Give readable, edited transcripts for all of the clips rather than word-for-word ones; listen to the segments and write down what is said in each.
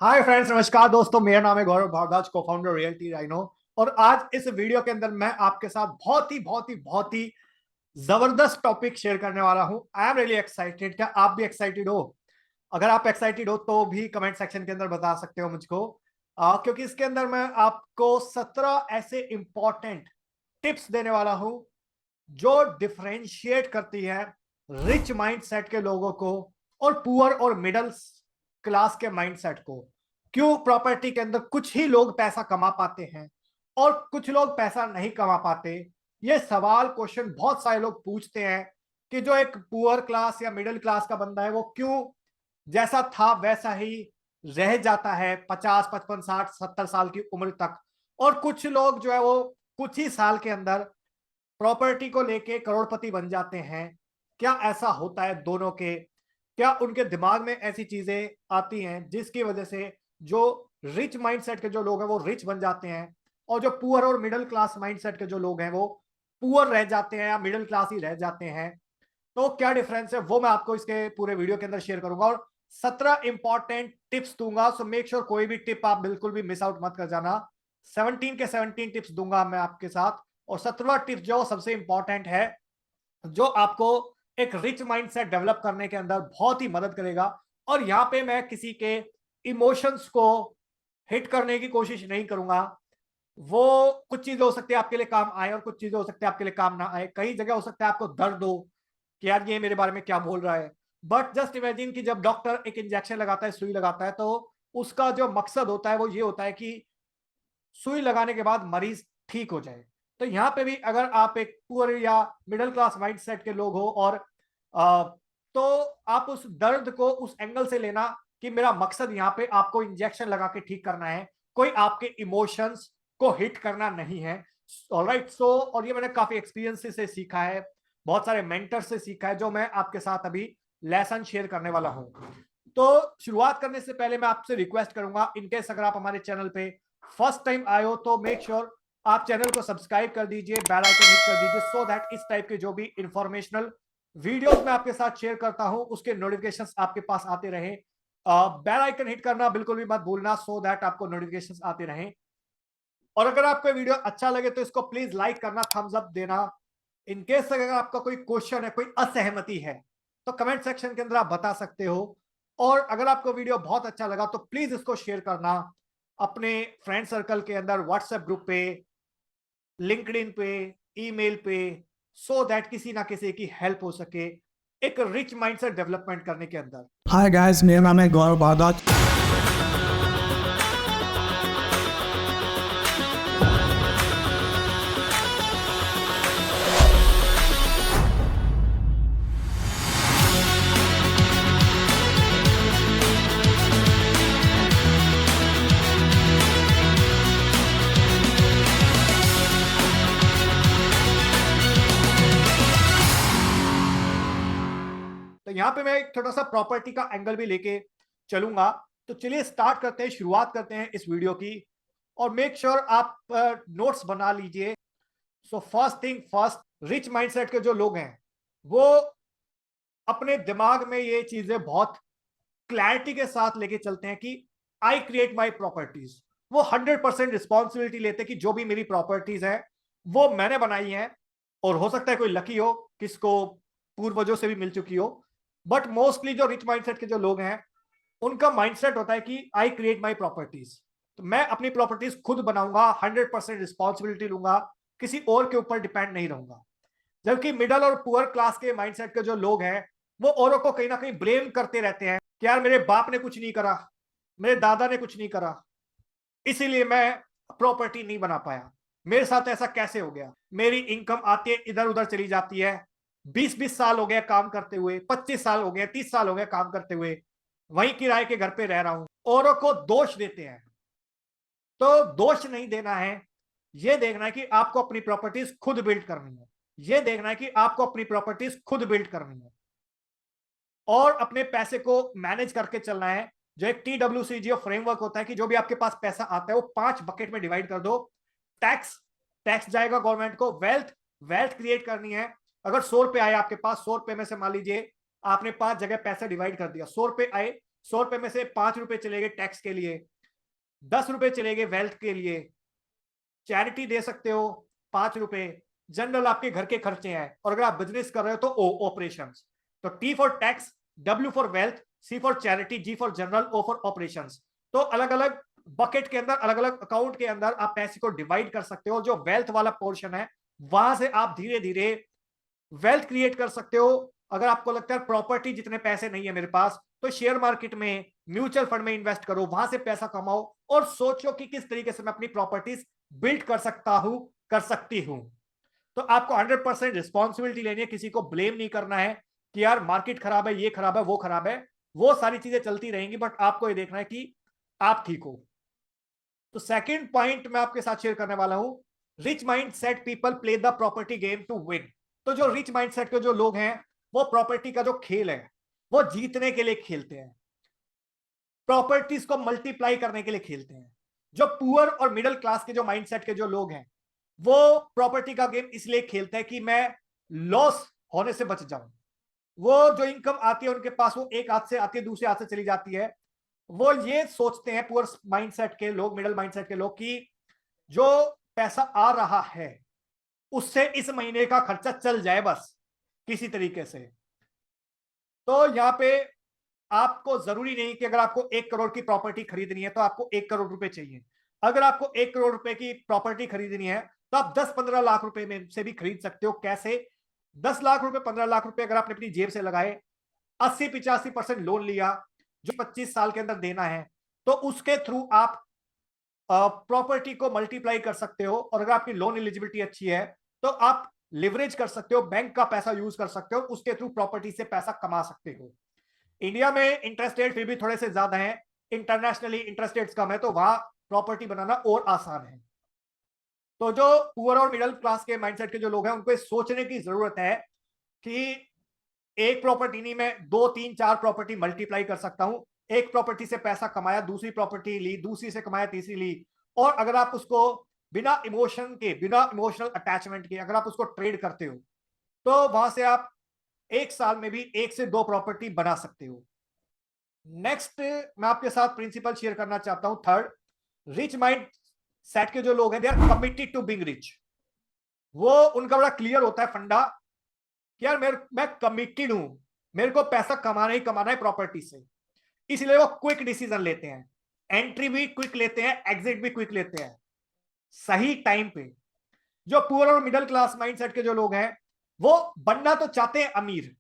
Hi friends, नमस्कार दोस्तों। मेरा नाम है गौरव भारद्वाज, को फाउंडर रियल्टी राइनो। और आज इस वीडियो के अंदर मैं आपके साथ बहुत ही जबरदस्त टॉपिक शेयर करने वाला हूं। I am really excited. क्या आप भी एक्साइटेड हो? अगर आप एक्साइटेड हो तो भी कमेंट सेक्शन के अंदर बता सकते हो मुझको। क्योंकि इसके अंदर मैं आपको 17 ऐसे इंपॉर्टेंट टिप्स देने वाला हूं जो डिफरेंशिएट करती है रिच माइंडसेट के लोगों को और पुअर और मिडिल क्लास के माइंडसेट को। क्यों प्रॉपर्टी के अंदर कुछ ही लोग पैसा कमा पाते हैं और कुछ लोग पैसा नहीं कमा पाते? ये सवाल क्वेश्चन बहुत सारे लोग पूछते हैं कि जो एक पुअर क्लास या मिडिल क्लास का बंदा है वो क्यों जैसा था वैसा ही रह जाता है 50 55 60 70 साल की उम्र तक, और कुछ लोग जो है वो कुछ ही साल के अंदर प्रॉपर्टी को लेके करोड़पति बन जाते हैं। क्या ऐसा होता है दोनों के? क्या उनके दिमाग में ऐसी चीजें आती हैं जिसकी वजह से जो रिच माइंडसेट के जो लोग हैं वो रिच बन जाते हैं और जो पुअर और मिडिल क्लास माइंडसेट के जो लोग हैं वो पुअर रह जाते हैं या मिडिल क्लास ही रह जाते हैं? तो क्या डिफरेंस है वो मैं आपको इसके पूरे वीडियो के अंदर शेयर करूंगा और 17 इंपॉर्टेंट टिप्स दूंगा। सो मेक श्योर कोई भी टिप आप बिल्कुल भी मिस आउट मत कर जाना। 17 के 17 टिप्स दूंगा मैं आपके साथ, और 17वां टिप जो सबसे इंपॉर्टेंट है, जो आपको एक रिच माइंडसेट डेवलप करने के अंदर बहुत ही मदद करेगा। और यहां पे मैं किसी के इमोशंस को हिट करने की कोशिश नहीं करूंगा। वो कुछ चीजें हो सकती है आपके लिए काम आए और कुछ चीजें हो सकती है आपके लिए काम ना आए। कई जगह हो सकता है आपको दर्द हो कि यार ये मेरे बारे में क्या बोल रहा है। बट जस्ट इमेजिन कि जब डॉक्टर एक इंजेक्शन लगाता है, सुई लगाता है, तो उसका जो मकसद होता है वो ये होता है कि सुई लगाने के बाद मरीज ठीक हो जाए। तो यहाँ पे भी अगर आप एक पुअर या मिडिल क्लास माइंडसेट के लोग हो और अ, तो आप उस दर्द को उस एंगल से लेना कि मेरा मकसद यहाँ पे आपको इंजेक्शन लगा के ठीक करना है, कोई आपके इमोशंस को हिट करना नहीं है। ऑलराइट, सो और ये मैंने काफी एक्सपीरियंस से सीखा है, बहुत सारे मेंटर से सीखा है, जो मैं आपके साथ अभी लेसन शेयर करने वाला हूं। तो शुरुआत करने से पहले मैं आपसे रिक्वेस्ट करूंगा, इनकेस अगर आप हमारे चैनल पे फर्स्ट टाइम आए हो तो मेक श्योर आप चैनल को सब्सक्राइब कर दीजिए, बेल आइकन हिट कर दीजिए, सो दैट इस टाइप के जो भी इंफॉर्मेशनल वीडियोस मैं आपके साथ शेयर करता हूं उसके नोटिफिकेशंस आपके पास आते रहे। बेल आइकन हिट करना बिल्कुल भी मत भूलना, सो दैट आपको नोटिफिकेशंस आते रहे। और अगर आपको वीडियो अच्छा लगे तो इसको प्लीज लाइक करना, थम्स अप देना। इनकेस अगर आपका कोई क्वेश्चन है, कोई असहमति है, तो कमेंट सेक्शन के अंदर आप बता सकते हो। और अगर आपको वीडियो बहुत अच्छा लगा तो प्लीज इसको शेयर करना अपने फ्रेंड सर्कल के अंदर, व्हाट्सएप ग्रुप पे, लिंक्डइन पे, ईमेल पे, सो दैट किसी ना किसी की हेल्प हो सके एक रिच माइंडसेट डेवलपमेंट करने के अंदर। हाय गाइस, मेरा नाम है गौरव भारद्वाज। तो यहाँ पे मैं एक छोटा सा प्रॉपर्टी का एंगल भी लेके चलूंगा। तो चलिए स्टार्ट करते हैं, शुरुआत करते हैं इस वीडियो की। और मेक श्योर आप नोट्स बना लीजिए। So first thing first, rich mindset के जो लोग हैं वो अपने दिमाग में ये चीजें बहुत क्लैरिटी के साथ लेके चलते हैं कि आई क्रिएट माई प्रॉपर्टीज। वो 100% रिस्पॉन्सिबिलिटी लेते हैं कि जो भी मेरी प्रॉपर्टीज है वो मैंने बनाई है। और हो सकता है कोई लकी हो, किसको पूर्वजों से भी मिल चुकी हो। बट मोस्टली जो रिच माइंडसेट के जो लोग हैं उनका माइंडसेट होता है कि आई क्रिएट माई प्रॉपर्टीज। तो मैं अपनी प्रॉपर्टीज खुद बनाऊंगा, 100% रिस्पॉन्सिबिलिटी लूंगा, किसी और के ऊपर डिपेंड नहीं रहूंगा। जबकि मिडिल और पुअर क्लास के माइंडसेट के जो लोग हैं वो औरों को कहीं ना कहीं ब्लेम करते रहते हैं कि यार मेरे बाप ने कुछ नहीं करा, मेरे दादा ने कुछ नहीं करा, इसीलिए मैं प्रॉपर्टी नहीं बना पाया, मेरे साथ ऐसा कैसे हो गया, मेरी इनकम आती है इधर उधर चली जाती है, 20-20 साल हो गया काम करते हुए, 25 साल हो गए, 30 साल हो गए काम करते हुए, वहीं किराए के घर पे रह रहा हूं। औरों को दोष देते हैं। तो दोष नहीं देना है, यह देखना है कि आपको अपनी प्रॉपर्टीज खुद बिल्ड करनी है। यह देखना है कि आपको अपनी प्रॉपर्टीज खुद बिल्ड करनी है और अपने पैसे को मैनेज करके चलना है। जो एक TWCGO फ्रेमवर्क होता है कि जो भी आपके पास पैसा आता है वो 5 बकेट में डिवाइड कर दो। टैक्स, टैक्स जाएगा गवर्नमेंट को। वेल्थ, वेल्थ क्रिएट करनी है। अगर 100 रुपए आए आपके पास, 100 रुपए में से मान लीजिए आपने 5 जगह पैसा डिवाइड कर दिया, 100 रुपए आए, 100 रुपए में से 5 रुपए चले गए टैक्स के लिए, 10 रुपए चले गए वेल्थ के लिए, चैरिटी दे सकते हो 5 रुपए, जनरल आपके घर के खर्चे हैं, और अगर आप बिजनेस कर रहे हो तो ऑपरेशंस। तो T for tax, W for wealth, C for charity, G for general, O for operations. तो अलग अलग बकेट के अंदर, अलग अलग अकाउंट के अंदर आप पैसे को डिवाइड कर सकते हो। जो वेल्थ वाला पोर्शन है वहां से आप धीरे धीरे वेल्थ क्रिएट कर सकते हो। अगर आपको लगता है प्रॉपर्टी जितने पैसे नहीं है मेरे पास, तो शेयर मार्केट में, म्यूचुअल फंड में इन्वेस्ट करो, वहां से पैसा कमाओ और सोचो कि किस तरीके से मैं अपनी प्रॉपर्टीज बिल्ड कर सकता हूं, कर सकती हूं। तो आपको 100% रिस्पॉन्सिबिलिटी लेनी है, किसी को ब्लेम नहीं करना है कि यार मार्केट खराब है, ये खराब है, वो खराब है। वो सारी चीजें चलती रहेंगी, बट आपको ये देखना है कि आप ठीक हो। तो सेकंड पॉइंट मैं आपके साथ शेयर करने वाला हूं, rich mind set people play the property game to win. तो जो रिच माइंड सेट के जो लोग हैं, वो प्रॉपर्टी का जो खेल है वो जीतने के लिए खेलते हैं, प्रॉपर्टीज को मल्टीप्लाई करने के लिए खेलते हैं। जो पुअर और मिडिल क्लास के जो माइंडसेट के जो लोग हैं, वो प्रॉपर्टी का गेम इसलिए खेलते हैं कि मैं लॉस होने से बच जाऊं। वो जो इनकम आती है उनके पास, वो एक हाथ से आती है, दूसरे हाथ से चली जाती है। वो ये सोचते हैं पुअर माइंडसेट के लोग, मिडिल माइंडसेट के लोग, कि जो पैसा आ रहा है उससे इस महीने का खर्चा चल जाए बस किसी तरीके से। तो यहां पे आपको जरूरी नहीं कि अगर आपको 1 करोड़ की प्रॉपर्टी खरीदनी है तो आपको 1 करोड़ रुपए चाहिए। अगर आपको 1 करोड़ रुपए की प्रॉपर्टी खरीदनी है तो आप 10-15 लाख रुपए में से भी खरीद सकते हो। कैसे? 10 लाख रुपए, 15 लाख रुपए अगर आपने अपनी जेब से लगाए, 80-85% लोन लिया जो 25 साल के अंदर देना है, तो उसके थ्रू आप प्रॉपर्टी को मल्टीप्लाई कर सकते हो। और अगर आपकी लोन एलिजिबिलिटी अच्छी है तो आप लिवरेज कर सकते हो, बैंक का पैसा यूज कर सकते हो, उसके थ्रू प्रॉपर्टी से पैसा कमा सकते हो। इंडिया में इंटरेस्ट रेट फिर भी थोड़े से ज्यादा है, इंटरनेशनली इंटरेस्ट रेट्स कम है, तो वहां प्रॉपर्टी बनाना और आसान है। तो जो पुअर और मिडिल क्लास के माइंडसेट के जो लोग हैं, उनको सोचने की जरूरत है कि एक प्रॉपर्टी नहीं, मैं 2-3-4 प्रॉपर्टी मल्टीप्लाई कर सकता हूं। एक प्रॉपर्टी से पैसा कमाया, दूसरी प्रॉपर्टी ली, दूसरी से कमाया, तीसरी ली। और अगर आप उसको बिना इमोशन के, बिना इमोशनल अटैचमेंट के अगर आप उसको ट्रेड करते हो, तो वहां से आप एक साल में भी 1 से 2 प्रॉपर्टी बना सकते हो। नेक्स्ट मैं आपके साथ प्रिंसिपल शेयर करना चाहता हूं, थर्ड, रिच माइंड सेट के जो लोग हैं, they are committed to being rich. वो उनका बड़ा क्लियर होता है फंडा कि यार मैं कमिटेड हूं, मेरे को पैसा कमाना ही कमाना है प्रॉपर्टी से। इसलिए वो क्विक डिसीजन लेते हैं, एंट्री भी क्विक लेते हैं, एग्जिट भी क्विक लेते हैं, सही टाइम पे। जो पुअर और मिडिल क्लास माइंडसेट के जो लोग हैं, वो बनना तो चाहते हैं अमीर,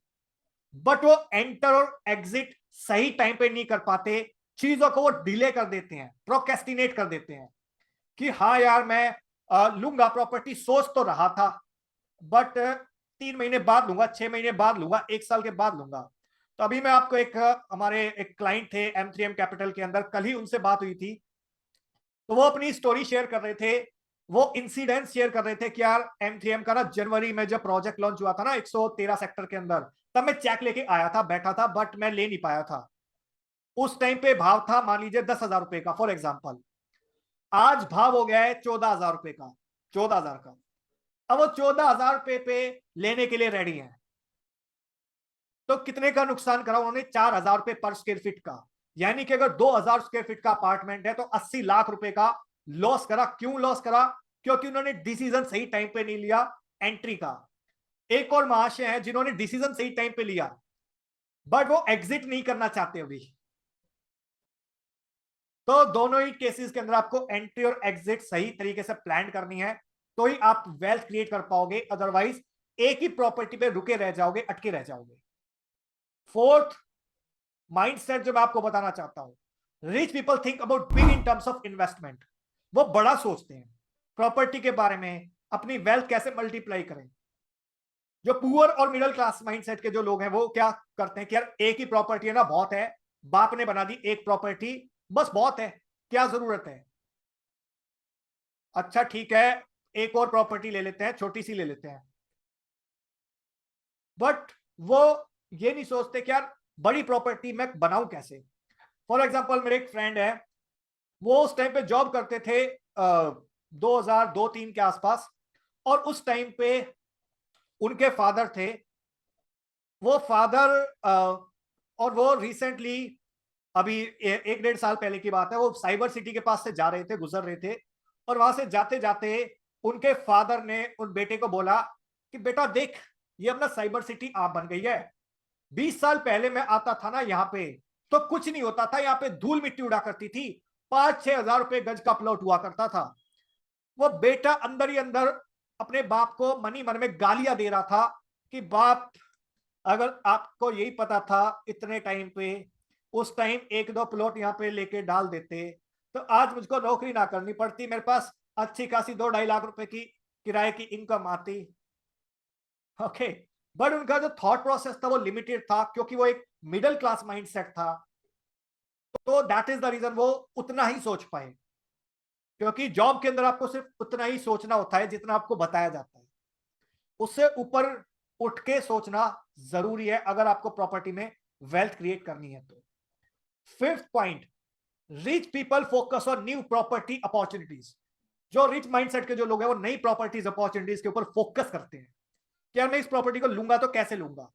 बट वो एंटर और एग्जिट सही टाइम पे नहीं कर पाते। चीजों को वो डिले कर देते हैं, प्रोकेस्टिनेट कर देते हैं कि हाँ यार मैं लूंगा प्रॉपर्टी, सोच तो रहा था, बट 3 महीने बाद लूंगा, 6 महीने बाद लूंगा, 1 साल के बाद लूंगा। तो अभी मैं आपको हमारे एक क्लाइंट थे M3M कैपिटल के अंदर, कल ही उनसे बात हुई थी। तो वो अपनी स्टोरी शेयर कर रहे थे, वो इंसिडेंट शेयर कर रहे थे कि यार M3M का ना जनवरी में जब प्रोजेक्ट लॉन्च हुआ था ना 113 सेक्टर के अंदर, तब मैं चेक लेके आया था, बैठा था, बट मैं ले नहीं पाया था। उस टाइम पे भाव था मान लीजिए 10,000 रुपए का फॉर एग्जाम्पल, आज भाव हो गया है 14,000 रुपए का, 14,000 का। अब वो 14,000 रुपए पे लेने के लिए रेडी है। तो कितने का नुकसान करा उन्होंने? 4,000 रुपए पर स्क्वायर फीट का। यानी कि अगर 2,000 स्क्वायर फीट का अपार्टमेंट है तो 80 लाख रुपए का लॉस करा। क्यों लॉस करा? क्योंकि उन्होंने डिसीजन सही टाइम पे नहीं लिया एंट्री का। एक और महाशय है जिन्होंने डिसीजन सही टाइम पे लिया, बट वो एग्जिट नहीं करना चाहते अभी। तो दोनों ही केसेस के अंदर आपको एंट्री और एग्जिट सही तरीके से प्लान करनी है, तो ही आप वेल्थ क्रिएट कर पाओगे, अदरवाइज एक ही प्रॉपर्टी पे रुके रह जाओगे, अटके रह जाओगे। फोर्थ माइंडसेट जो मैं आपको बताना चाहता हूं, rich people think about big in terms of investment. वो बड़ा सोचते हैं प्रॉपर्टी के बारे में, अपनी वेल्थ कैसे मल्टीप्लाई करें। जो पुअर और मिडिल क्लास माइंडसेट के जो लोग हैं, वो क्या करते हैं कि यार एक ही प्रॉपर्टी है ना, बहुत है, बाप ने बना दी एक प्रॉपर्टी, बस बहुत है, क्या जरूरत है। अच्छा ठीक है, एक और प्रॉपर्टी ले लेते हैं, छोटी सी ले लेते हैं। बट वो ये नहीं सोचते कि यार बड़ी प्रॉपर्टी मैं बनाऊं कैसे। फॉर एग्जाम्पल मेरे एक फ्रेंड है, वो उस टाइम पे जॉब करते थे 2002-3 के आसपास, और उस टाइम पे उनके फादर थे, वो फादर और वो रिसेंटली अभी एक डेढ़ साल पहले की बात है, वो साइबर सिटी के पास से जा रहे थे, गुजर रहे थे, और वहां से जाते जाते उनके फादर ने उन बेटे को बोला कि बेटा देख, ये अपना साइबर सिटी आप बन गई है। 20 साल पहले मैं आता था ना यहाँ पे, तो कुछ नहीं होता था, यहाँ पे धूल मिट्टी उड़ा करती थी, 5-6 हजार रुपए गज का प्लॉट हुआ करता था। वो बेटा अंदर ही अंदर अपने बाप को मनी मन में गालियां दे रहा था कि बाप, अगर आपको यही पता था इतने टाइम पे, उस टाइम एक दो प्लॉट यहाँ पे लेके डाल देते, तो आज मुझको नौकरी ना करनी पड़ती, मेरे पास अच्छी खासी 2-2.5 लाख रुपए की किराए की इनकम आती। ओके, बट उनका जो थॉट प्रोसेस था वो लिमिटेड था, क्योंकि वो एक मिडिल क्लास माइंडसेट था। तो दैट इज द रीजन वो उतना ही सोच पाए, क्योंकि जॉब के अंदर आपको सिर्फ उतना ही सोचना होता है जितना आपको बताया जाता है, उससे ऊपर उठ के सोचना जरूरी है अगर आपको प्रॉपर्टी में वेल्थ क्रिएट करनी है तो। Fifth point, rich people focus on new property opportunities. जो रिच माइंडसेट के जो लोग हैं वो नई प्रॉपर्टीज अपॉर्चुनिटीज के ऊपर फोकस करते हैं कि यार मैं इस प्रॉपर्टी को लूंगा तो कैसे लूंगा।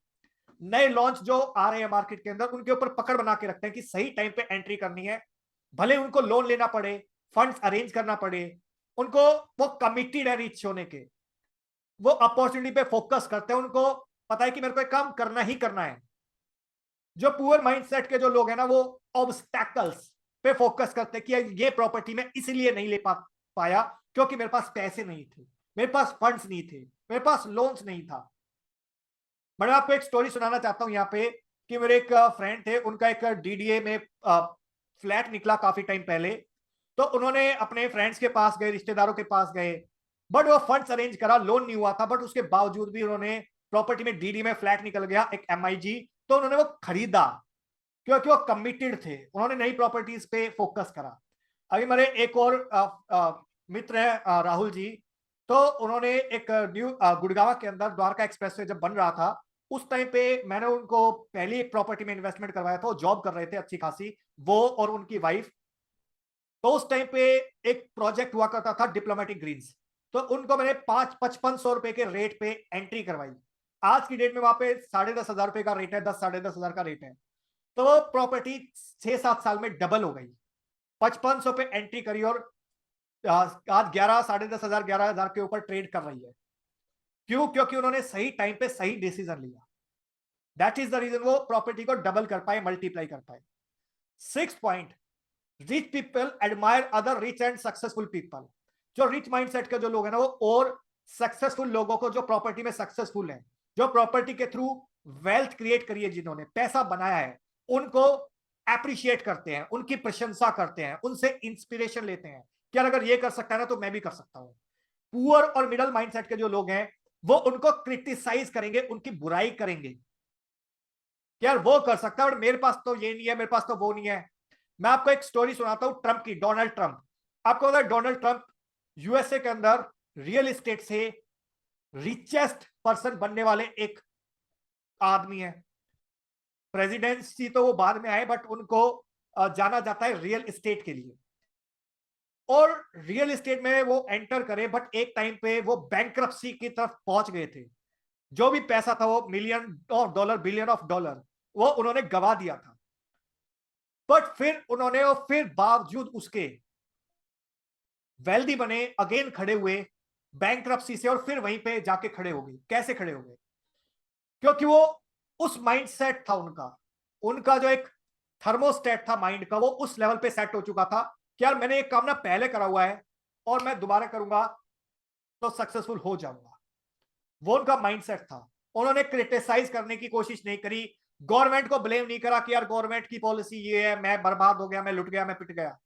नए लॉन्च जो आ रहे हैं मार्केट के अंदर, उनके ऊपर पकड़ बना के रखते हैं कि सही टाइम पे एंट्री करनी है, भले उनको लोन लेना पड़े, फंड्स अरेंज करना पड़े, उनको वो कमिटेड है रिच होने के, वो अपॉर्चुनिटी पे फोकस करते हैं, उनको पता है कि मेरे को एक काम करना ही करना है। जो पुअर माइंडसेट के जो लोग हैं ना, वो ऑब्स्टैकल्स पे फोकस करते हैं कि ये प्रॉपर्टी में इसलिए नहीं ले पाया क्योंकि मेरे पास पैसे नहीं थे, मेरे पास फंड्स नहीं थे, मेरे पास लोन्स नहीं था। मैं आपको एक स्टोरी सुनाना चाहता हूं यहाँ पे कि मेरे एक फ्रेंड थे, उनका एक डीडीए में फ्लैट निकला काफी टाइम पहले, तो उन्होंने अपने फ्रेंड्स के पास गए, रिश्तेदारों के पास गए, बट वो फंड्स अरेंज करा, लोन नहीं हुआ था, बट उसके बावजूद भी उन्होंने प्रॉपर्टी में डीडी में फ्लैट निकल गया एक एमआईजी, तो उन्होंने वो खरीदा क्योंकि वो कमिटेड थे, उन्होंने नई प्रॉपर्टीज पे फोकस करा। अभी मेरे एक और मित्र है राहुल जी, तो उन्होंने एक न्यू गुड़गांव के अंदर द्वारका एक्सप्रेसवे जब बन रहा था, उस टाइम पे मैंने उनको पहली एक प्रॉपर्टी में इन्वेस्टमेंट करवाया था, वो जॉब कर रहे थे अच्छी खासी, वो और उनकी वाइफ। तो उस टाइम पे एक प्रोजेक्ट हुआ करता था डिप्लोमेटिक ग्रीन्स, तो उनको मैंने 5,500 रुपए के रेट पे एंट्री करवाई। आज की डेट में वहां पे 10,500 रुपए का रेट है, 10-10,500 का रेट है। तो वो प्रॉपर्टी 6-7 साल में डबल हो गई। 5,500 पे एंट्री करी और आज 10,500 11,000 के ऊपर ट्रेड कर रही है। क्यों? क्योंकि उन्होंने सही टाइम पे सही डिसीजन लिया। दैट इज द रीजन वो प्रॉपर्टी को डबल कर पाए, मल्टीप्लाई कर पाए। 6th point, rich people admire other rich and successful people. जो रिच माइंडसेट के जो लोग हैं ना, वो और सक्सेसफुल लोगों को, जो प्रॉपर्टी में सक्सेसफुल है, जो प्रॉपर्टी के थ्रू वेल्थ क्रिएट करी है, जिन्होंने पैसा बनाया है, उनको एप्रिशिएट करते हैं, उनकी प्रशंसा करते हैं, उनसे इंस्पिरेशन लेते हैं कि अगर ये कर सकता है ना तो मैं भी कर सकता हूं। पुअर और मिडिल माइंडसेट के जो लोग हैं वो उनको क्रिटिसाइज करेंगे, उनकी बुराई करेंगे, यार वो कर सकता है और मेरे पास तो ये नहीं है, मेरे पास तो वो नहीं है। मैं आपको एक स्टोरी सुनाता हूं ट्रंप की, डोनाल्ड ट्रंप। आपको पता है डोनाल्ड ट्रंप यूएसए के अंदर रियल एस्टेट से रिचेस्ट पर्सन बनने वाले एक आदमी है। प्रेसिडेंसी तो वो बाद में आए, बट उनको जाना जाता है रियल एस्टेट के लिए। और रियल एस्टेट में वो एंटर करे, बट एक टाइम पे वो बैंक्रप्सी की तरफ पहुंच गए थे। जो भी पैसा था वो $1 मिलियन, $1 बिलियन वो उन्होंने गवा दिया था। बट फिर उन्होंने, और फिर बावजूद उसके वेल्दी बने, अगेन खड़े हुए बैंक्रप्सी से, और फिर वहीं पे जाके खड़े हो गए। कैसे खड़े हो गए? क्योंकि वो उस माइंडसेट था उनका, उनका जो एक थर्मोस्टेट था माइंड का, वो उस लेवल पे सेट हो चुका था कि यार मैंने एक काम ना पहले करा हुआ है और मैं दोबारा करूंगा तो सक्सेसफुल हो जाऊंगा। वो उनका माइंडसेट था। उन्होंने क्रिटिसाइज करने की कोशिश नहीं करी, गवर्नमेंट को ब्लेम नहीं करा कि यार गवर्नमेंट की पॉलिसी ये है, मैं बर्बाद हो गया, मैं लुट गया, मैं पिट गया।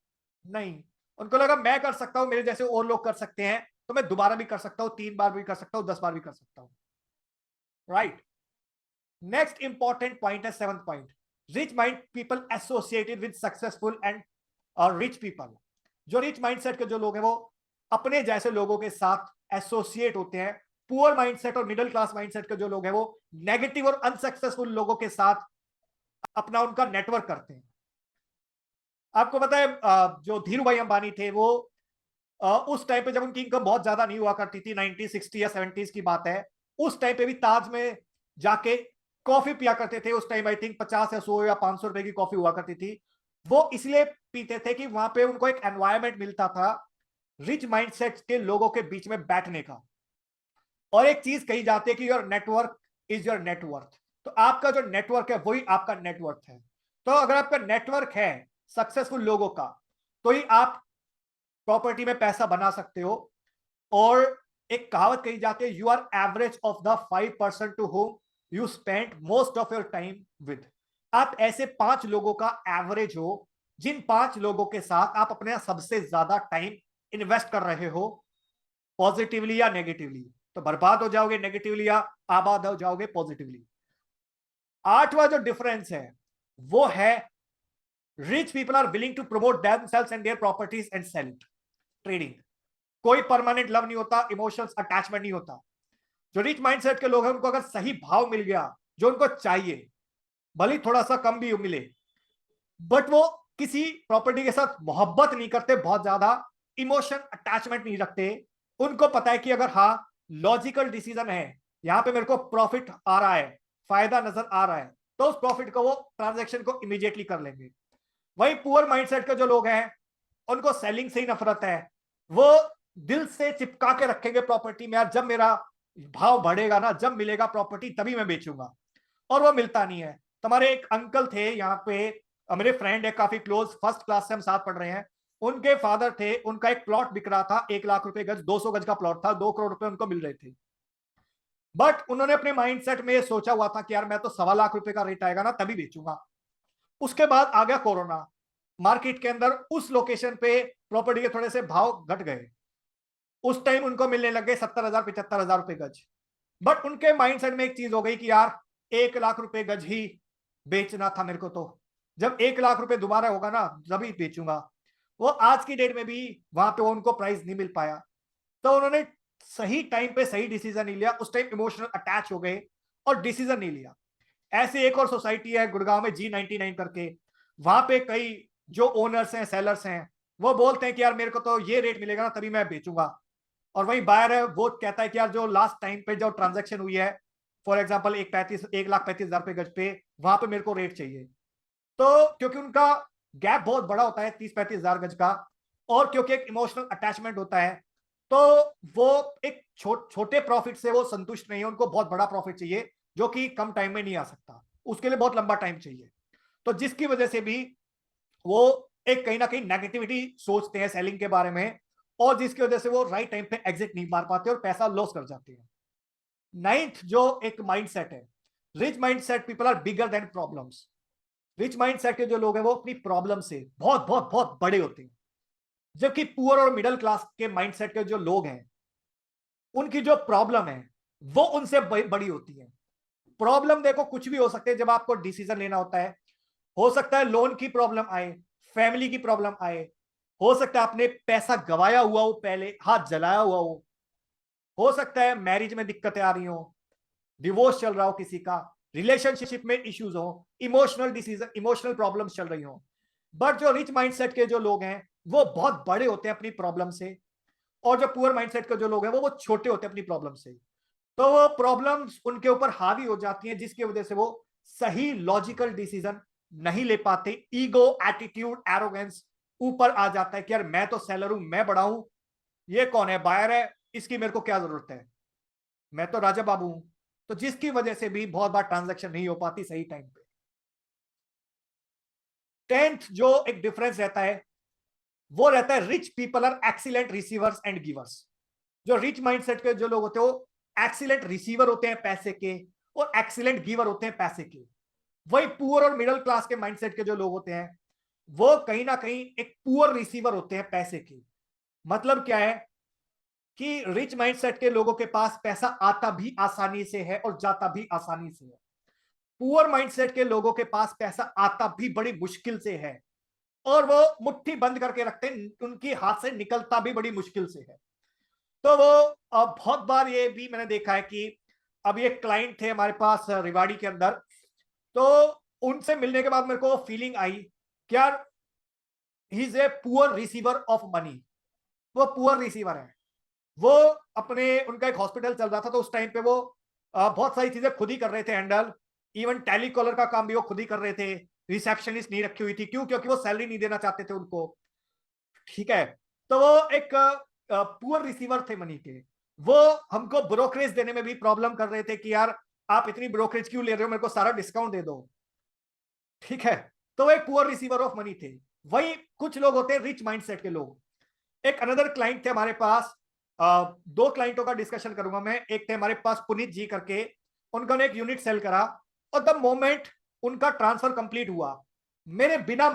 नहीं, उनको लगा मैं कर सकता हूं, मेरे जैसे और लोग कर सकते हैं, तो मैं दोबारा भी कर सकता हूं, 3 बार भी कर सकता हूं, 10 बार भी कर सकता हूं। राइट। नेक्स्ट इंपॉर्टेंट पॉइंट है 7th point, rich mind people associated with successful and rich people. जो रिच माइंडसेट के जो लोग हैं वो अपने जैसे लोगों के साथ एसोसिएट होते हैं। पुअर माइंडसेट और मिडिल क्लास माइंडसेट के जो लोग हैं वो नेगेटिव और अनसक्सेसफुल लोगों के साथ अपना उनका नेटवर्क करते हैं। आपको पता है जो धीरू भाई अंबानी थे, वो उस टाइम पे जब उनकी इनकम बहुत ज्यादा नहीं हुआ करती थी, 1960 या 70s की बात है, उस टाइम पे भी ताज में जाके कॉफी पिया करते थे। उस टाइम आई थिंक 50 या 100 या 500 रुपए की कॉफी हुआ करती थी। वो इसलिए पीते थे कि वहां पे उनको एक एनवायरमेंट मिलता था रिच माइंडसेट के लोगों के बीच में बैठने का। और एक चीज कही जाती है कि your network is your net worth. तो आपका जो नेटवर्क है वही आपका नेटवर्थ है। तो अगर आपका नेटवर्क है सक्सेसफुल लोगों का, तो ही आप प्रॉपर्टी में पैसा बना सकते हो। और एक कहावत कही जाती है, you are average of the 5% to whom you spend most of your time with. आप ऐसे 5 लोगों का एवरेज हो जिन 5 लोगों के साथ आप अपने सबसे ज्यादा टाइम इन्वेस्ट कर रहे हो, पॉजिटिवली या नेगेटिवली। तो बर्बाद हो जाओगे नेगेटिवली या आबाद हो जाओगे पॉजिटिवली। 8वां जो डिफरेंस है वो है, rich people are willing to promote themselves and their properties and sell it. Trading. कोई परमानेंट लव नहीं होता, इमोशंस अटैचमेंट नहीं होता। जो रिच माइंडसेट के लोग हैं उनको अगर सही भाव मिल गया जो उनको चाहिए, भले थोड़ा सा कम भी मिले, बट वो किसी प्रॉपर्टी के साथ मोहब्बत नहीं करते, बहुत ज्यादा इमोशन अटैचमेंट नहीं रखते। उनको पता है कि अगर हाँ लॉजिकल डिसीजन है, यहां पे मेरे को प्रॉफिट आ रहा है, फायदा नजर आ रहा है, तो उस प्रॉफिट को वो ट्रांजैक्शन को इमीडिएटली कर लेंगे। वही पुअर माइंडसेट के जो लोग हैं उनको सेलिंग से ही नफरत है। वो दिल से चिपका के रखेंगे प्रॉपर्टी में, यार जब मेरा भाव बढ़ेगा ना, जब मिलेगा प्रॉपर्टी तभी मैं बेचूंगा, और वो मिलता नहीं है। तुम्हारे एक अंकल थे यहाँ पे, मेरे फ्रेंड है काफी क्लोज, फर्स्ट क्लास से हम साथ पढ़ रहे हैं। उनके फादर थे, उनका एक प्लॉट बिक रहा था 1 लाख रुपए गज, 200 गज का प्लॉट था, 2 करोड़ रुपए उनको मिल रहे थे। बट उन्होंने अपने माइंडसेट में ये सोचा हुआ था कि यार मैं तो 1.25 लाख रुपए का रेट आएगा ना तभी बेचूंगा। उसके बाद आ गया कोरोना, मार्केट के अंदर उस लोकेशन पे प्रॉपर्टी के थोड़े से भाव घट गए। उस टाइम उनको मिलने लग गए 70,000 75,000 रुपए गज। बट उनके माइंडसेट में एक चीज हो गई कि यार 1 लाख रुपए गज ही बेचना था मेरे को, तो जब 1 लाख रुपए दोबारा होगा ना तभी बेचूंगा। वो आज की डेट में भी वहां पे उनको प्राइस नहीं मिल पाया। तो उन्होंने सही टाइम पे सही डिसीजन नहीं लिया, उस टाइम इमोशनल अटैच हो गए और डिसीजन नहीं लिया। ऐसे एक और सोसाइटी है गुड़गांव में G99 करके, वहां पे कई जो ओनर्स हैं सेलर्स हैं वो बोलते हैं कि यार मेरे को तो ये रेट मिलेगा ना तभी मैं बेचूंगा। और वही बायर है वो कहता है कि यार जो लास्ट टाइम पे जो ट्रांजैक्शन हुई है, फॉर एग्जांपल 1,35,000 रुपए गज पे, वहां पे मेरे को रेट चाहिए। तो क्योंकि उनका गैप बहुत बड़ा होता है 30-35 हजार गज का, और क्योंकि एक इमोशनल अटैचमेंट होता है, तो वो एक छोटे प्रॉफिट से वो संतुष्ट नहीं है, उनको बहुत बड़ा प्रॉफिट चाहिए जो कि कम टाइम में नहीं आ सकता, उसके लिए बहुत लंबा टाइम चाहिए। तो जिसकी वजह से भी वो एक कहीं ना कहीं नेगेटिविटी सोचते हैं सेलिंग के बारे में, और जिसकी वजह से वो राइट टाइम पे एग्जिट नहीं मार पाते और पैसा लॉस कर जाते हैं। 9th जो एक माइंडसेट है, rich mindset people are bigger than problems. Rich mindset के जो लोग हैं वो अपनी प्रॉब्लम से बहुत बहुत बहुत बड़े होते हैं, जबकि पुअर और मिडिल क्लास के माइंडसेट के जो लोग हैं उनकी जो प्रॉब्लम है वो उनसे बड़ी होती है। प्रॉब्लम देखो कुछ भी हो सकते हैं जब आपको डिसीजन लेना होता है। हो सकता है लोन की प्रॉब्लम आए, फैमिली की प्रॉब्लम आए, हो सकता है आपने पैसा गवाया हुआ हो, पहले हाथ जलाया हुआ हो सकता है मैरिज में दिक्कतें आ रही हो, डिवोर्स चल रहा हो किसी का, रिलेशनशिप में इश्यूज हो, इमोशनल डिसीजन इमोशनल प्रॉब्लम्स चल रही हो। बट जो रिच माइंडसेट के जो लोग हैं वो बहुत बड़े होते हैं अपनी प्रॉब्लम से, और जो पुअर माइंडसेट के जो लोग हैं वो छोटे होते हैं अपनी प्रॉब्लम से। तो वो प्रॉब्लम्स उनके ऊपर हावी हो जाती हैं, जिसकी वजह से वो सही लॉजिकल डिसीजन नहीं ले पाते। ईगो, एटीट्यूड, एरोगेंस ऊपर आ जाता है कि यार मैं तो सेलर हूं, मैं बड़ा हूं, ये कौन है, बायर है, इसकी मेरे को क्या जरूरत है, मैं तो राजा बाबू हूं। तो जिसकी वजह से भी बहुत बार ट्रांजैक्शन नहीं हो पाती सही टाइम पे। 10th जो एक डिफरेंस रहता है वो रहता है, rich people are excellent receivers and givers. जो रिच माइंडसेट के जो लोग होते हैं वो एक्सीलेंट रिसीवर होते हैं पैसे के, और एक्सीलेंट गिवर होते हैं पैसे के। वही पुअर और मिडिल क्लास के माइंडसेट के जो लोग होते हैं वो कहीं ना कहीं एक पुअर रिसीवर होते हैं पैसे के। मतलब क्या है कि रिच माइंडसेट के लोगों के पास पैसा आता भी आसानी से है और जाता भी आसानी से है। पुअर माइंडसेट के लोगों के पास पैसा आता भी बड़ी मुश्किल से है, और वो मुट्ठी बंद करके रखते हैं, उनकी हाथ से निकलता भी बड़ी मुश्किल से है। तो वो बहुत बार ये भी मैंने देखा है कि अब ये क्लाइंट थे हमारे पास रिवाड़ी के अंदर, तो उनसे मिलने के बाद मेरे को फीलिंग आई कि यार he is a poor receiver of money. वो पुअर रिसीवर है। वो अपने उनका एक हॉस्पिटल चल रहा था, तो उस टाइम पे वो बहुत सारी चीजें खुद ही कर रहे थे हैंडल, इवन टेलीकॉलर का काम भी वो खुद ही कर रहे थे, रिसेप्शनिस्ट नहीं रखी हुई थी। क्यों? क्योंकि वो सैलरी नहीं देना चाहते थे उनको, ठीक है। तो वो एक पुअर रिसीवर थे मनी के। वो हमको ब्रोकरेज देने में भी प्रॉब्लम कर रहे थे कि यार आप इतनी ब्रोकरेज क्यों ले रहे हो, मेरे को सारा डिस्काउंट दे दो, ठीक है। तो वो एक पुअर रिसीवर ऑफ मनी थे। वही कुछ लोग होते हैं रिच माइंडसेट के लोग। एक अनदर क्लाइंट थे हमारे पास, दो क्लाइंटों का डिस्कशन करूंगा मैं। एक थे हमारे पास पुनीत जी करके, उनका ने एक यूनिट सेल करा और द मोमेंट उनका ट्रांसफर कंप्लीट हुआ, मेरे बिना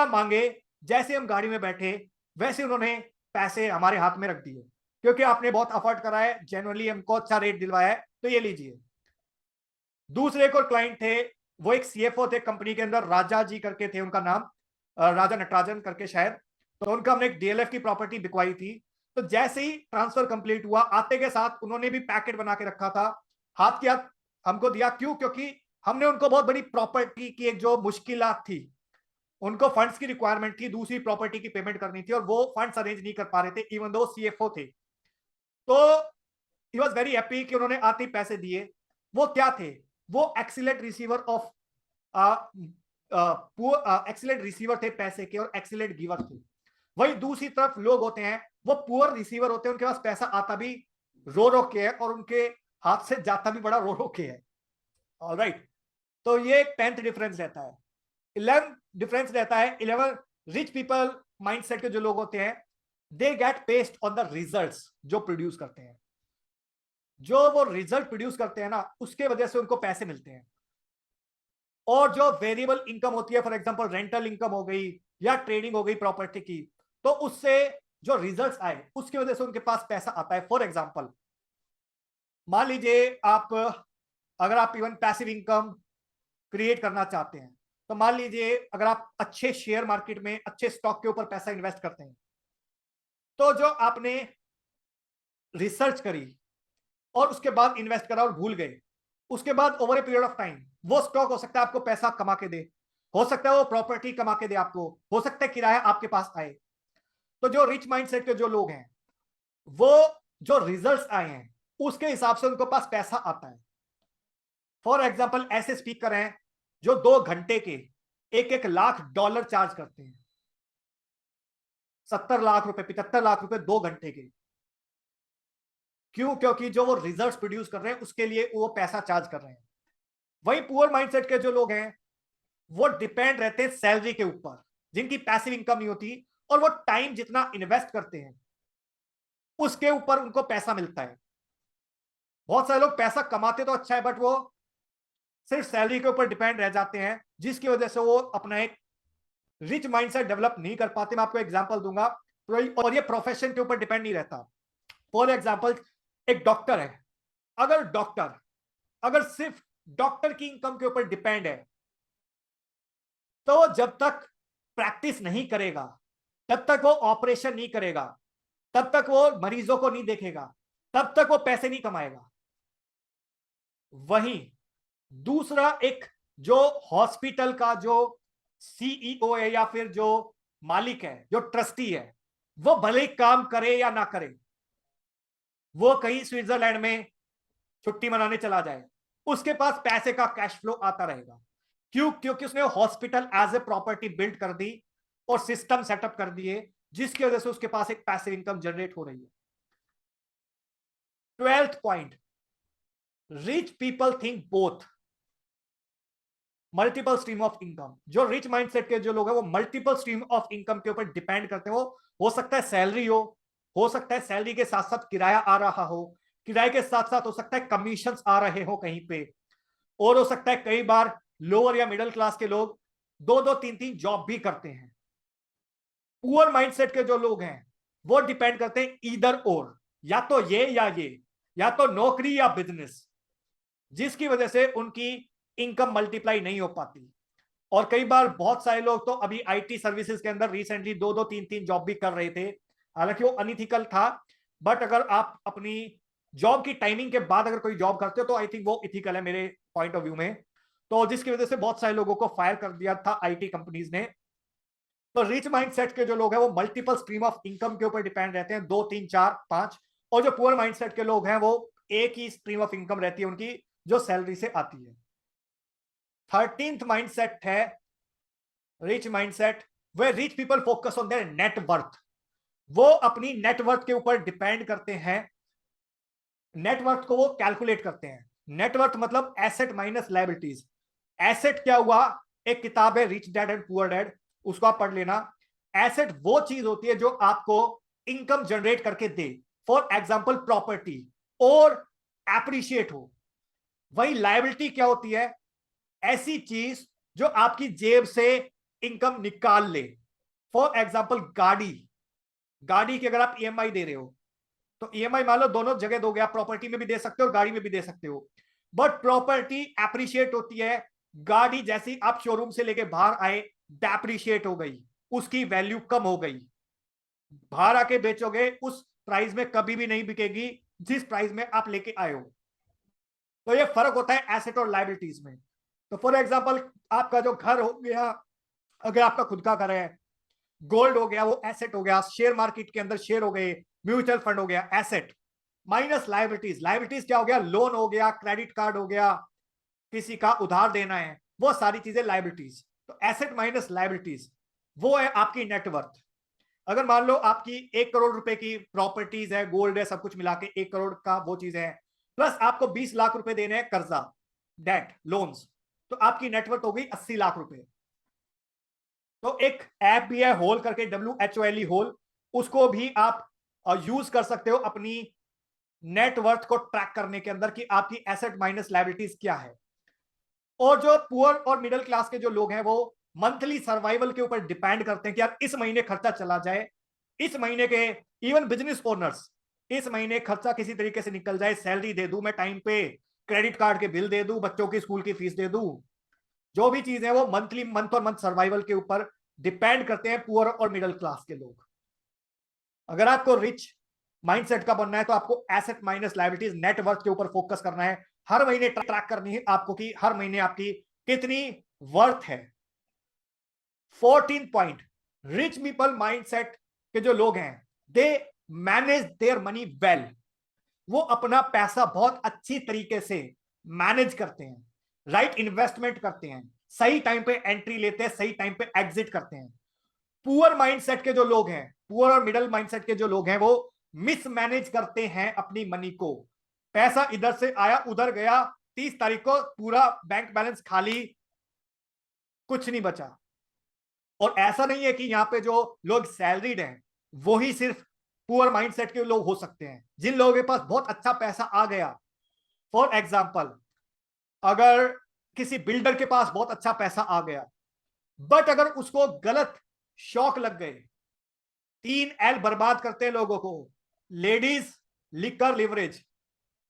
मांगे जैसे हम गाड़ी में बैठे वैसे उन्होंने पैसे हमारे हाथ में रख दिए, क्योंकि आपने बहुत अफोर्ड करा है, जेन्युइनली हमको अच्छा रेट दिलवाया है, तो ये लीजिए। दूसरे एक और क्लाइंट थे, वो एक सीएफओ थे कंपनी के अंदर, राजा जी करके थे उनका नाम, राजा नटराजन करके शायद। तो उनका हमने एक डीएलएफ की प्रॉपर्टी बिकवाई थी। तो जैसे ही ट्रांसफर कंप्लीट हुआ, आते के साथ उन्होंने भी पैकेट बना के रखा था, हाथ के हाथ हमको दिया। क्यों? क्योंकि हमने उनको बहुत बड़ी प्रॉपर्टी की एक जो मुश्किलात थी, उनको फंड्स की रिक्वायरमेंट थी, दूसरी प्रॉपर्टी की पेमेंट करनी थी और वो फंड्स अरेंज नहीं कर पा रहे थे, इवन दो सीएफओ थे। तो ही वॉज वेरी हैप्पी कि उन्होंने आते ही पैसे दिए। वो क्या थे? वो excellent receiver of excellent receiver थे पैसे के और एक्सीलेंट गिवर थे। वही दूसरी तरफ लोग होते हैं, वो पुअर रिसीवर होते हैं, उनके पास पैसा आता भी रो रो के है और उनके हाथ से जाता भी बड़ा रो रो के है। ऑलराइट, तो ये 10th डिफरेंस रहता है। 11th डिफरेंस रहता है, 11 रिच पीपल माइंडसेट के जो लोग होते हैं, they get paste on the results जो प्रोड्यूस करते हैं। जो वो रिजल्ट प्रोड्यूस करते हैं ना, उसके वजह से उनको पैसे मिलते हैं। और जो वेरिएबल इनकम होती है, फॉर एग्जांपल रेंटल इनकम हो गई या ट्रेडिंग हो गई प्रॉपर्टी की, तो उससे जो रिजल्ट्स आए उसकी वजह से उनके पास पैसा आता है। फॉर एग्जांपल मान लीजिए आप, अगर आप इवन पैसिव इनकम क्रिएट करना चाहते हैं, तो मान लीजिए अगर आप अच्छे शेयर मार्केट में अच्छे स्टॉक के ऊपर पैसा इन्वेस्ट करते हैं, तो जो आपने रिसर्च करी और उसके बाद इन्वेस्ट करा और भूल गए, उसके बाद over a period of time वो स्टॉक हो सकता है आपको पैसा कमा के दे, हो सकता है वो प्रॉपर्टी कमा के दे आपको, हो सकता है किराया आपके पास आए। तो जो रिच माइंडसेट के जो लोग हैं, वो जो रिजल्ट्स आए हैं उसके हिसाब से उनके पास पैसा आता है। फॉर एग्जाम्पल ऐसे स्पीकर हैं जो 2 घंटे के 1-1 लाख डॉलर चार्ज करते हैं, 70 लाख रुपए 75 लाख रुपए 2 घंटे के। क्यों? क्योंकि जो वो रिजल्ट्स प्रोड्यूस कर रहे हैं उसके लिए वो पैसा चार्ज कर रहे हैं। वही पुअर माइंडसेट के जो लोग हैं, वो डिपेंड रहते हैं सैलरी के ऊपर, जिनकी पैसिव इनकम नहीं होती, और वो टाइम जितना इन्वेस्ट करते हैं उसके ऊपर उनको पैसा मिलता है। बहुत सारे लोग पैसा कमाते तो अच्छा है, बट वो सिर्फ सैलरी के ऊपर डिपेंड रह जाते हैं, जिसकी वजह से वो अपना एक रिच माइंडसेट डेवलप नहीं कर पाते। मैं आपको एग्जांपल दूंगा, और ये प्रोफेशन के ऊपर डिपेंड नहीं रहता। फॉर एग्जांपल एक डॉक्टर है, अगर सिर्फ डॉक्टर की इनकम के ऊपर डिपेंड है, तो जब तक प्रैक्टिस नहीं करेगा, तब तक वो ऑपरेशन नहीं करेगा, तब तक वो मरीजों को नहीं देखेगा, तब तक वो पैसे नहीं कमाएगा। वहीं दूसरा एक जो हॉस्पिटल का जो सीईओ है या फिर जो मालिक है, जो ट्रस्टी है, वो भले ही काम करे या ना करे, वो कहीं स्विट्जरलैंड में छुट्टी मनाने चला जाए, उसके पास पैसे का कैश फ्लो आता रहेगा। क्यों? क्योंकि उसने hospital as a property build कर दी और सिस्टम सेटअप कर दिए, जिसकी वजह से उसके पास एक पैसिव इनकम जनरेट हो रही है। 12th point, rich people think both multiple stream of income. जो रिच माइंडसेट के जो लोग हैं, वो मल्टीपल स्ट्रीम ऑफ इनकम के ऊपर डिपेंड करते हैं। वो हो सकता है सैलरी हो सकता है सैलरी के साथ साथ किराया आ रहा हो, किराए के साथ साथ हो सकता है कमीशंस आ रहे हो कहीं पे, और हो सकता है कई बार लोअर या मिडिल क्लास के लोग 2-2 3-3 जॉब भी करते हैं। पुअर माइंडसेट के जो लोग हैं, वो डिपेंड करते हैं ईदर और, या तो ये या तो नौकरी या बिजनेस, जिसकी वजह से उनकी इनकम मल्टीप्लाई नहीं हो पाती। और कई बार बहुत सारे लोग तो अभी आईटी सर्विसेज के अंदर रिसेंटली 2-2 3-3 जॉब भी कर रहे थे, हालांकि वो अनइथिकल था। बट अगर आप अपनी जॉब की टाइमिंग के बाद अगर कोई जॉब करते हो, तो आई थिंक वो इथिकल है मेरे पॉइंट ऑफ व्यू में। तो जिसकी वजह से बहुत सारे लोगों को फायर कर दिया था आईटी कंपनीज ने। तो रिच माइंडसेट के जो लोग हैं, वो मल्टीपल स्ट्रीम ऑफ इनकम के ऊपर डिपेंड रहते हैं, 2-3-4-5। और जो पुअर माइंडसेट के लोग हैं, वो एक ही स्ट्रीम ऑफ इनकम रहती है उनकी, जो सैलरी से आती है। 13th माइंडसेट है rich mindset, way rich people focus on their net worth. वो अपनी नेटवर्थ के ऊपर डिपेंड करते हैं, नेटवर्थ को वो कैलकुलेट करते हैं। नेटवर्थ मतलब एसेट माइनस लायबिलिटीज। एसेट क्या हुआ, एक किताब है rich dad and poor dad, उसको आप पढ़ लेना। एसेट वो चीज होती है जो आपको इनकम जनरेट करके दे, फॉर एग्जांपल प्रॉपर्टी, और एप्रिशिएट हो। वही लायबिलिटी क्या होती है, ऐसी चीज जो आपकी जेब से इनकम निकाल ले। फॉर एग्जांपल गाड़ी, गाड़ी की अगर आप ईएमआई दे रहे हो तो ईएमआई मान लो दोनों जगह दोगे, आप प्रॉपर्टी में भी दे सकते हो और गाड़ी में भी दे सकते हो। बट प्रॉपर्टी एप्रिशिएट होती है, गाड़ी जैसी आप शोरूम से लेके बाहर आए डेप्रिशिएट हो गई, उसकी वैल्यू कम हो गई। बाहर आके बेचोगे उस प्राइस में कभी भी नहीं बिकेगी जिस प्राइस में आप लेके आए हो। तो ये फर्क होता है एसेट और लायबिलिटीज में। तो फॉर एग्जांपल आपका जो घर हो गया, अगर आपका खुद का घर है, गोल्ड हो गया वो एसेट हो गया, शेयर मार्केट के अंदर शेयर हो गए, म्यूचुअल फंड हो गया एसेट, माइनस लायबिलिटीज। लायबिलिटीज क्या हो गया, लोन हो गया, क्रेडिट कार्ड हो गया, किसी का उधार देना है, वो सारी चीजें लायबिलिटीज। तो एसेट माइनस लायबिलिटीज वो है आपकी नेटवर्थ। अगर मान लो आपकी 1 करोड़ रुपए की प्रॉपर्टीज है, गोल्ड है, सब कुछ मिला के 1 करोड़ का वो चीज है, प्लस आपको 20 लाख रुपए देने हैं कर्जा, डेट, लोन्स, तो आपकी नेटवर्थ हो गई 80 लाख रुपए। तो एक ऐप भी है होल करके, WHOLE होल, उसको भी आप यूज कर सकते हो अपनी नेटवर्थ को ट्रैक करने के अंदर कि आपकी एसेट माइनस लायबिलिटीज क्या है। और जो पुअर और मिडिल क्लास के जो लोग हैं वो मंथली सर्वाइवल के ऊपर डिपेंड करते हैं कि यार इस महीने खर्चा चला जाए, इस महीने के, इवन बिजनेस ओनर्स, इस महीने खर्चा किसी तरीके से निकल जाए, सैलरी दे दूं मैं टाइम पे, क्रेडिट कार्ड के बिल दे दूं, बच्चों की स्कूल की फीस दे दूं, जो भी चीज है वो मंथली, मंथ और मंथ सर्वाइवल के ऊपर डिपेंड करते हैं पुअर और मिडिल क्लास के लोग। अगर आपको रिच माइंडसेट का बनना है तो आपको एसेट माइनस लायबिलिटीज, नेटवर्थ के ऊपर फोकस करना है। हर महीने ट्रैक करनी है आपको कि हर महीने आपकी कितनी वर्थ है। 14 पॉइंट, रिच पीपल माइंडसेट के जो लोग हैं, they manage their money well. वो अपना पैसा बहुत अच्छी तरीके से मैनेज करते हैं, राइट इन्वेस्टमेंट करते हैं, सही टाइम पे एंट्री लेते हैं, सही टाइम पे एग्जिट करते हैं। पुअर माइंडसेट के जो लोग हैं, पुअर और मिडिल माइंडसेट के जो लोग हैं, वो मिसमैनेज करते हैं अपनी मनी को। पैसा इधर से आया उधर गया, 30 तारीख को पूरा बैंक बैलेंस खाली, कुछ नहीं बचा। और ऐसा नहीं है कि यहां पे जो लोग सैलरीड हैं वो ही सिर्फ पुअर माइंडसेट के लोग हो सकते हैं। जिन लोगों के पास बहुत अच्छा पैसा आ गया, फॉर एग्जाम्पल अगर किसी बिल्डर के पास बहुत अच्छा पैसा आ गया, बट अगर उसको गलत शौक लग गए, 3L बर्बाद करते हैं लोगों को, ladies, liquor, leverage.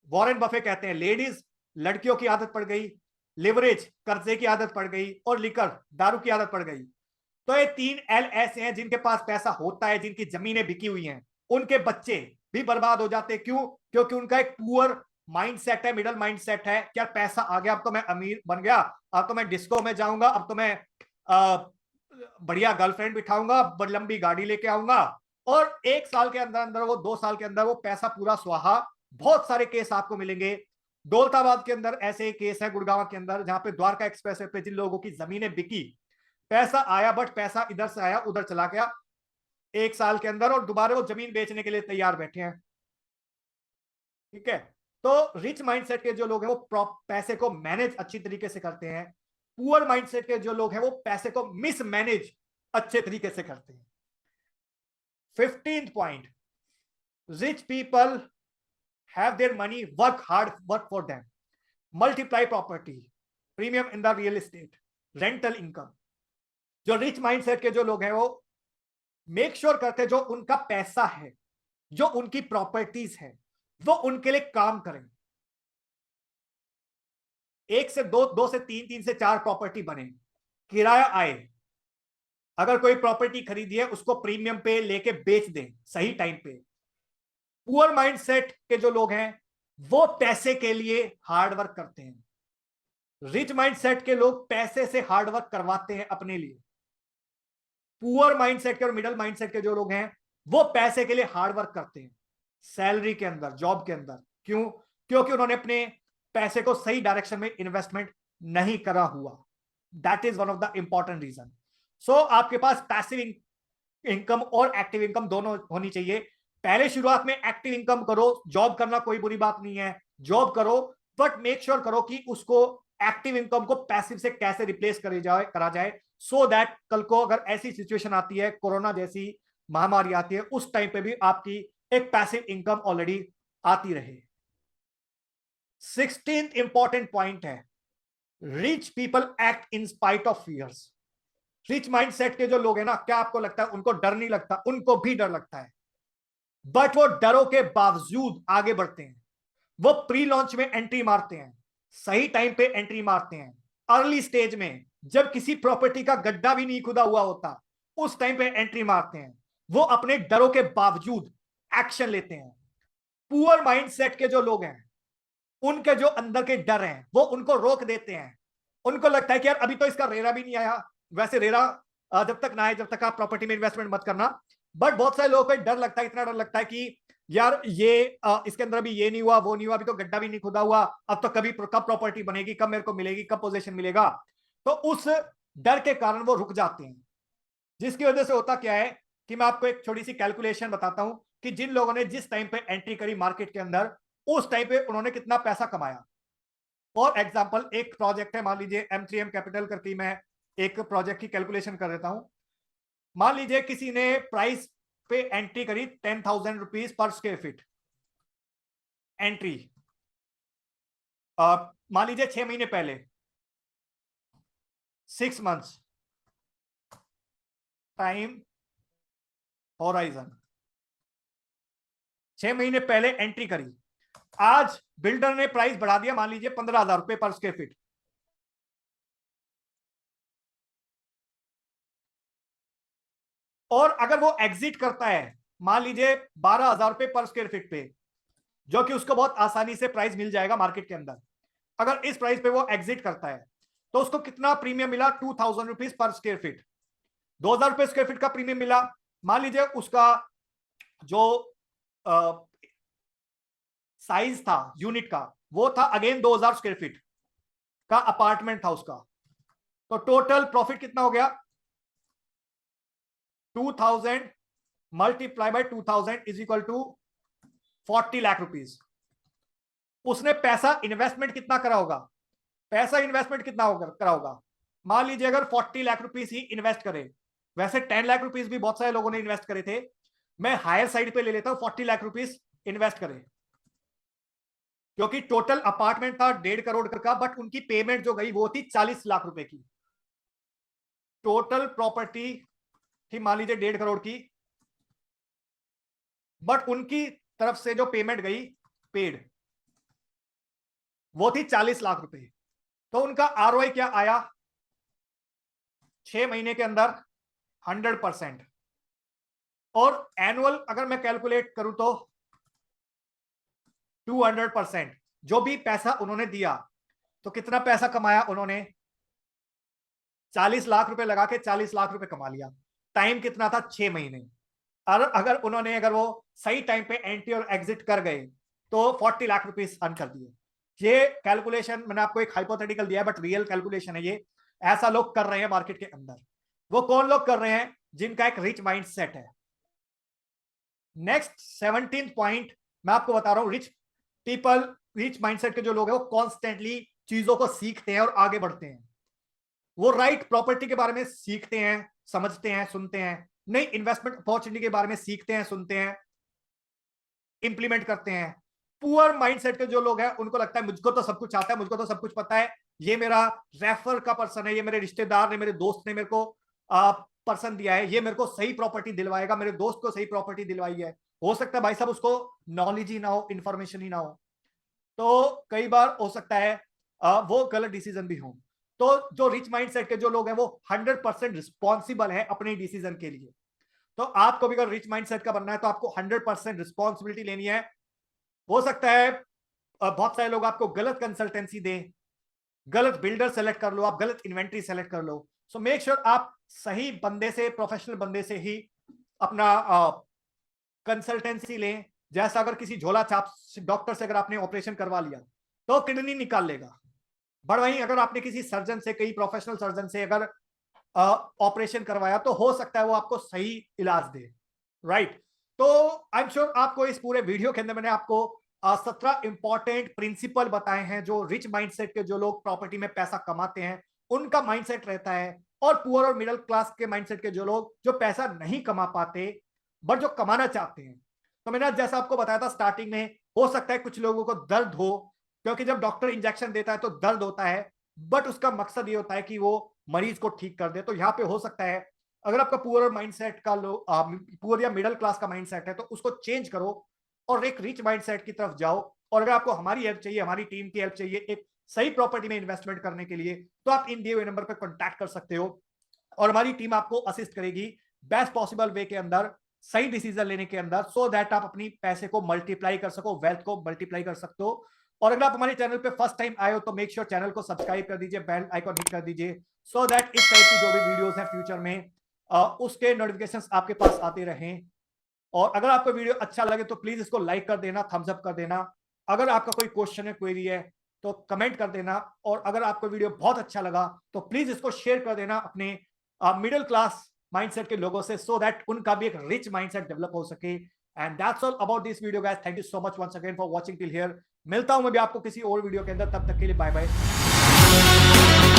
Warren Buffett कहते हैं लेडीज, लड़कियों की आदत पड़ गई, लिवरेज, कर्जे की आदत पड़ गई, और लिकर, दारू की आदत पड़ गई। तो ये 3L ऐसे हैं जिनके पास पैसा होता है, जिनकी जमीनें बिकी हुई हैं, उनके बच्चे भी बर्बाद हो जाते हैं। क्यों? क्योंकि उनका एक पुअर माइंडसेट है, मिडिल माइंडसेट है, क्या पैसा आ गया अब तो मैं अमीर बन गया, अब तो मैं डिस्को में जाऊंगा, अब तो मैं बढ़िया गर्लफ्रेंड बिठाऊंगा, बड़ी लंबी गाड़ी लेके आऊंगा, और 1 साल के अंदर अंदर, वो 2 साल के अंदर वो पैसा पूरा स्वाहा। बहुत सारे केस आपको मिलेंगे। दौलताबाद के अंदर ऐसे केस है, गुड़गांव के अंदर, जहां पे द्वारका एक्सप्रेस पे जिन लोगों की जमीनें बिकी, पैसा आया बट पैसा इधर से आया उधर चला गया 1 साल के अंदर, और दोबारा वो जमीन बेचने के लिए तैयार बैठे हैं। ठीक है, तो रिच माइंडसेट के जो लोग हैं वो पैसे को मैनेज अच्छी तरीके से करते हैं। पुअर माइंडसेट के जो लोग हैं वो पैसे को मिसमैनेज अच्छे तरीके से करते हैं। 15th point, rich people have their money work hard, work for them, multiply property, premium in the real estate, rental income. जो रिच माइंडसेट के जो लोग हैं वो मेक श्योर करते हैं जो उनका पैसा है, जो उनकी प्रॉपर्टीज है, वो उनके लिए काम करें। 1 से 2, 2 से 3, 3 से 4 प्रॉपर्टी बने, किराया आए। अगर कोई प्रॉपर्टी खरीदी है उसको प्रीमियम पे लेके बेच दें सही टाइम पे। पुअर माइंडसेट के जो लोग हैं वो पैसे के लिए हार्डवर्क करते हैं, रिच माइंडसेट के लोग पैसे से हार्डवर्क करवाते हैं अपने लिए। पुअर माइंडसेट के और मिडिल माइंडसेट के जो लोग हैं वो पैसे के लिए हार्डवर्क करते हैं सैलरी के अंदर, जॉब के अंदर। क्यों? क्योंकि उन्होंने अपने पैसे को सही डायरेक्शन में इन्वेस्टमेंट नहीं करा हुआ। That is one of the important reason. So आपके पास पैसिव इनकम और एक्टिव इनकम दोनों होनी चाहिए. पहले शुरुआत में एक्टिव इनकम करो, जॉब करना कोई बुरी बात नहीं है, जॉब करो, बट मेक श्योर करो कि उसको एक्टिव इनकम को पैसिव से कैसे रिप्लेस करा जाए सो दैट कल को अगर ऐसी सिचुएशन आती है, कोरोना जैसी महामारी आती है, उस टाइम पे भी आपकी एक पैसिव इनकम ऑलरेडी आती रहे. 16th इंपॉर्टेंट पॉइंट है, rich people act in spite of fears. Rich mindset के जो लोग हैं ना, क्या आपको लगता है उनको डर नहीं लगता? उनको भी डर लगता है, बट वो डरों के बावजूद आगे बढ़ते हैं. वो प्री लॉन्च में एंट्री मारते हैं, सही टाइम पे एंट्री मारते हैं, अर्ली स्टेज में जब किसी प्रॉपर्टी का गड्ढा भी नहीं खुदा हुआ होता उस टाइम पे एंट्री मारते हैं. वो अपने डरों के बावजूद एक्शन लेते हैं. पुअर माइंडसेट के जो लोग हैं, उनके जो अंदर के डर हैं वो उनको रोक देते हैं. उनको लगता है कि यार अभी तो इसका रेरा भी नहीं आया. वैसे रेरा जब तक ना आए जब तक आप प्रॉपर्टी में इन्वेस्टमेंट मत करना. बट बहुत सारे लोगों को डर लगता है, इतना डर लगता है कि यार ये इसके अंदर अभी ये नहीं हुआ, वो नहीं हुआ, अभी तो गड्ढा भी नहीं खुदा हुआ, अब तो कब प्रॉपर्टी बनेगी, कब मेरे को मिलेगी, कब पोजीशन मिलेगा. तो उस डर के कारण वो रुक जाते हैं. जिसकी वजह से होता क्या है कि मैं आपको एक छोटी सी कैलकुलेशन बताता हूं कि जिन लोगों ने जिस टाइम पे एंट्री करी मार्केट के अंदर, उस टाइम पे उन्होंने कितना पैसा कमाया. फॉर एग्जाम्पल एक प्रोजेक्ट है, मान लीजिए M3M कैपिटल करके मैं एक प्रोजेक्ट की कैलकुलेशन कर देता हूं. मान लीजिए किसी ने प्राइस पे एंट्री करी 10,000 rupees per square feet entry. मान लीजिए 6 महीने पहले, 6 मंथ्स टाइम होराइजन, 6 महीने पहले एंट्री करी. आज बिल्डर ने प्राइस बढ़ा दिया, मान लीजिए 15,000 रुपए पर स्क्वायर फीट. और अगर वो एग्जिट करता है मान लीजिए 12,000 रुपए पर स्क्वायर फीट पे, जो कि उसको बहुत आसानी से प्राइस मिल जाएगा मार्केट के अंदर, अगर इस प्राइस पे वो एग्जिट करता है तो उसको कितना प्रीमियम मिला? 2,000 रुपीज पर स्क्वायर फीट. 2,000 रुपए स्क्वायर फीट का प्रीमियम मिला. मान लीजिए उसका जो साइज था यूनिट का वो था अगेन 2,000 स्क्वायर फीट का अपार्टमेंट था उसका. तो टोटल प्रॉफिट कितना हो गया? 2,000 multiply by 2,000 is equal to 40 lakh rupees. उसने पैसा इन्वेस्टमेंट कितना करा होगा? पैसा इन्वेस्टमेंट कितना करा होगा? मान लीजिए अगर 40 लाख रुपीज ही इन्वेस्ट करे, वैसे 10 लाख रुपीज भी बहुत सारे लोगों ने इन्वेस्ट करे थे, मैं हायर साइड पे ले लेता हूं 40 लाख रुपीज इन्वेस्ट करे, क्योंकि टोटल अपार्टमेंट था 1.5 करोड़ का, बट उनकी पेमेंट जो गई वो थी 40 लाख रुपए की. टोटल प्रॉपर्टी थी मान लीजिए 1.5 करोड़ की, बट उनकी तरफ से जो पेमेंट गई पेड वो थी 40 लाख रुपए. तो उनका आरओआई क्या आया? 6 महीने के अंदर 100%. और एनुअल अगर मैं कैलकुलेट करूं तो 200%. जो भी पैसा उन्होंने दिया, तो कितना पैसा कमाया उन्होंने? 40 लाख रुपए लगा के 40 लाख रुपए कमा लिया. टाइम कितना था? 6 महीने. और अगर वो सही टाइम पे एंट्री और एग्जिट कर गए तो 40 लाख रुपीस अर्न कर दिए. ये कैलकुलेशन मैंने आपको एक हाइपोथेटिकल दिया है, बट रियल कैलकुलेशन है ये. ऐसा लोग कर रहे हैं मार्केट के अंदर. वो कौन लोग कर रहे हैं? जिनका एक रिच माइंड सेट है. नेक्स्ट 17th पॉइंट मैं आपको बता रहा हूं. रिच पीपल, रिच माइंडसेट के जो लोग हैं वो कॉन्स्टेंटली चीजों को सीखते हैं और आगे बढ़ते हैं. वो राइट प्रॉपर्टी के बारे में सीखते हैं, समझते हैं, सुनते हैं, नई इन्वेस्टमेंट अपॉर्चुनिटी के बारे में सीखते हैं, सुनते हैं, इंप्लीमेंट करते हैं. पुअर माइंडसेट के जो लोग हैं उनको लगता है मुझको तो सब कुछ आता है, मुझको तो सब कुछ पता है, ये मेरा रेफर का पर्सन है, ये मेरे रिश्तेदार ने, मेरे दोस्त ने मेरे को पर्सन दिया है, ये मेरे को सही प्रॉपर्टी दिलवाएगा, मेरे दोस्त को सही प्रॉपर्टी दिलवाई है. हो सकता है भाई साहब उसको नॉलेज ही ना हो, इंफॉर्मेशन ही ना हो, तो कई बार हो सकता है वो गलत डिसीजन भी हो. तो जो रिच माइंडसेट के जो लोग हैं वो 100% रिस्पॉन्सिबल है अपने डिसीजन के लिए. तो आपको भी अगर रिच माइंडसेट का बनना है तो आपको 100% रिस्पॉन्सिबिलिटी लेनी है. हो सकता है बहुत सारे लोग आपको गलत कंसल्टेंसी दें, गलत बिल्डर सेलेक्ट कर लो, आप गलत इन्वेंट्री सेलेक्ट कर लो. सो मेक श्योर आप सही बंदे से, प्रोफेशनल बंदे से ही अपना कंसल्टेंसी लें. जैसा अगर किसी झोला छाप डॉक्टर से अगर आपने ऑपरेशन करवा लिया तो किडनी निकाल लेगा, बट वहीं अगर आपने किसी सर्जन से, कई प्रोफेशनल सर्जन से अगर ऑपरेशन करवाया तो हो सकता है वो आपको सही इलाज दे, राइट। तो आई एम श्योर आपको इस पूरे वीडियो के अंदर मैंने आपको 17 इंपॉर्टेंट प्रिंसिपल बताए हैं जो रिच माइंडसेट के जो लोग प्रॉपर्टी में पैसा कमाते हैं उनका माइंडसेट रहता है, और पुअर और मिडिल क्लास के माइंडसेट के जो लोग जो पैसा नहीं कमा पाते बट जो कमाना चाहते हैं। तो मैंने जैसा आपको बताया था स्टार्टिंग में, हो सकता है कुछ लोगों को दर्द हो, क्योंकि जब डॉक्टर इंजेक्शन देता है तो दर्द होता है, बट उसका मकसद ये होता है कि वो मरीज को ठीक कर दे। तो यहाँ पे हो सकता है अगर आपका पुअर माइंडसेट का पुअर या मिडिल क्लास का माइंडसेट है तो उसको चेंज करो और एक रिच माइंडसेट की तरफ जाओ। और अगर आपको हमारी हेल्प चाहिए, हमारी टीम की हेल्प चाहिए एक सही प्रॉपर्टी में इन्वेस्टमेंट करने के लिए, तो आप इन दिए हुए नंबर पर कॉन्टैक्ट कर सकते हो और हमारी टीम आपको असिस्ट करेगी बेस्ट पॉसिबल वे के अंदर, सही डिसीजन लेने के अंदर, सो दैट आप अपनी पैसे को मल्टीप्लाई कर सको, वेल्थ को मल्टीप्लाई कर सकते हो। और अगर आप हमारे चैनल पे फर्स्ट टाइम आए हो तो मेक श्योर चैनल को सब्सक्राइब कर दीजिए, बेल आइकॉन हिट कर दीजिए, सो दैट इस टाइप की जो भी वीडियोस हैं फ्यूचर में उसके नोटिफिकेशंस आपके पास आते रहें। और अगर आपको वीडियो अच्छा लगे तो प्लीज इसको लाइक कर देना, थम्स अप कर देना। अगर आपका कोई क्वेश्चन है, क्वेरी है तो कमेंट कर देना। और अगर आपको वीडियो बहुत अच्छा लगा तो प्लीज इसको शेयर कर देना अपने मिडिल क्लास माइंडसेट के लोगों से, सो दैट उनका भी एक रिच माइंडसेट डेवलप हो सके। And that's all about this video guys, thank you so much once again for watching till here. मिलता हूं मैं भी आपको किसी और वीडियो के अंदर, तब तक के लिए बाय बाय।